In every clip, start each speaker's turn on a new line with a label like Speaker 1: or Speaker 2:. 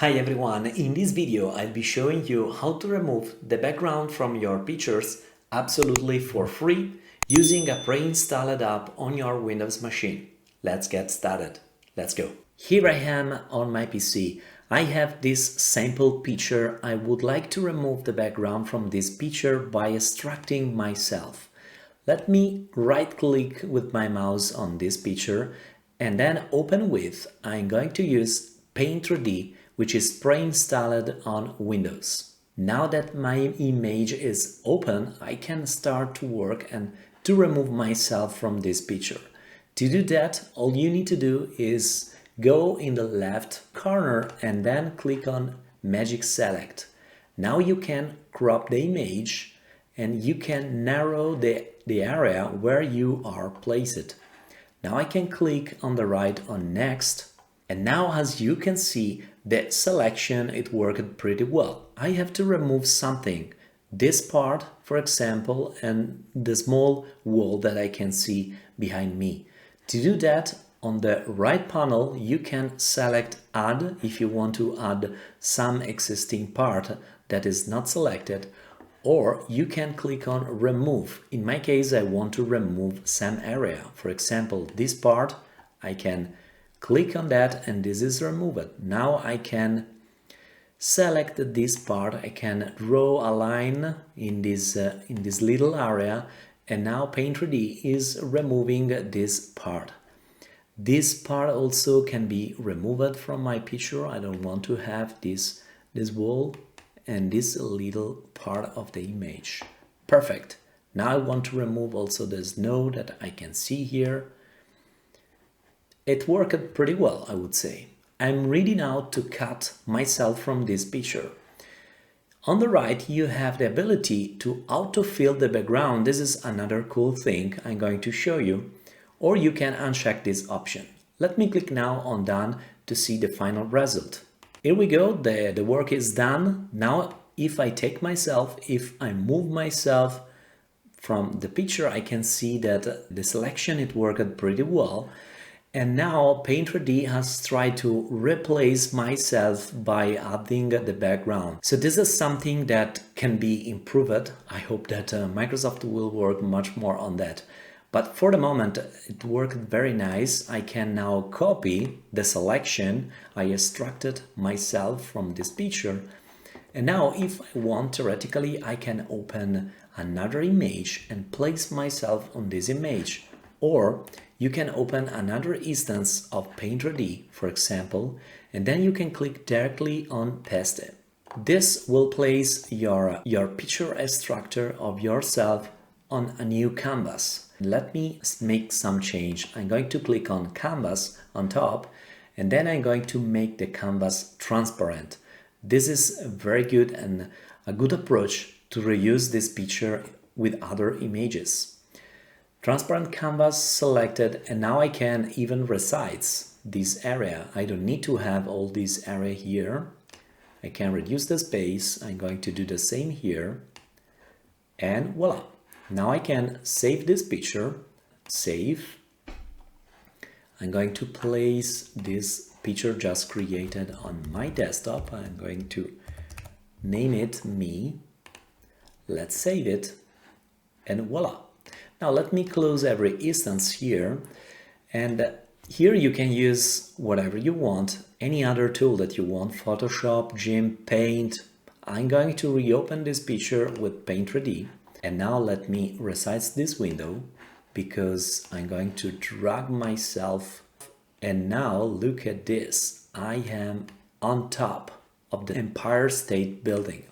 Speaker 1: Hi everyone, in this video I'll be showing you how to remove the background from your pictures absolutely for free using a pre-installed app on your Windows machine. Let's get started. Let's go. Here I am on my PC. I have this sample picture. I would like to remove the background from this picture by extracting myself. Let me right-click with my mouse on this picture and then open with. I'm going to use Paint 3D, which is pre-installed on Windows. Now that my image is open, I can start to work and to remove myself from this picture. To do that, all you need to do is go in the left corner and then click on Magic Select. Now you can crop the image and you can narrow the area where you are placed. Now I can click on the right on Next. And now, as you can see, the selection, it worked pretty well. I have to remove something. This part, for example, and the small wall that I can see behind me. To do that, on the right panel, you can select Add if you want to add some existing part that is not selected, or you can click on Remove. In my case, I want to remove some area. For example, this part, I can click on that and this is removed. Now I can select this part, I can draw a line in this little area, and now Paint 3D is removing this part. This part also can be removed from my picture. I don't want to have this wall and this little part of the image. Perfect. Now I want to remove also the snow that I can see here. It worked pretty well, I would say. I'm ready now to cut myself from this picture. On the right, you have the ability to auto-fill the background. This is another cool thing I'm going to show you. Or you can uncheck this option. Let me click now on Done to see the final result. Here we go, the work is done. Now, if I take myself, if I move myself from the picture, I can see that the selection, it worked pretty well. And now Paint 3D has tried to replace myself by adding the background. So this is something that can be improved. I hope that Microsoft will work much more on that. But for the moment, it worked very nice. I can now copy the selection. I extracted myself from this picture. And now if I want, theoretically, I can open another image and place myself on this image. Or you can open another instance of Paint 3D, for example, and then you can click directly on Paste. This will place your picture extractor of yourself on a new canvas. Let me make some change. I'm going to click on Canvas on top, and then I'm going to make the canvas transparent. This is very good and a good approach to reuse this picture with other images. Transparent canvas selected, and now I can even resize this area. I don't need to have all this area here. I can reduce the space. I'm going to do the same here. And voila. Now I can save this picture. Save. I'm going to place this picture just created on my desktop. I'm going to name it Me. Let's save it. And voila. Now let me close every instance here, and here you can use whatever you want, any other tool that you want, Photoshop, GIMP, Paint. I'm going to reopen this picture with Paint 3D, and now let me resize this window because I'm going to drag myself, and now look at this, I am on top of the Empire State Building.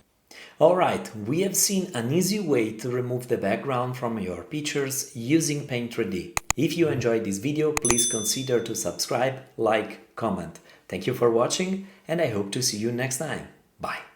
Speaker 1: Alright, we have seen an easy way to remove the background from your pictures using Paint 3D. If you enjoyed this video, please consider to subscribe, like, comment. Thank you for watching, and I hope to see you next time. Bye!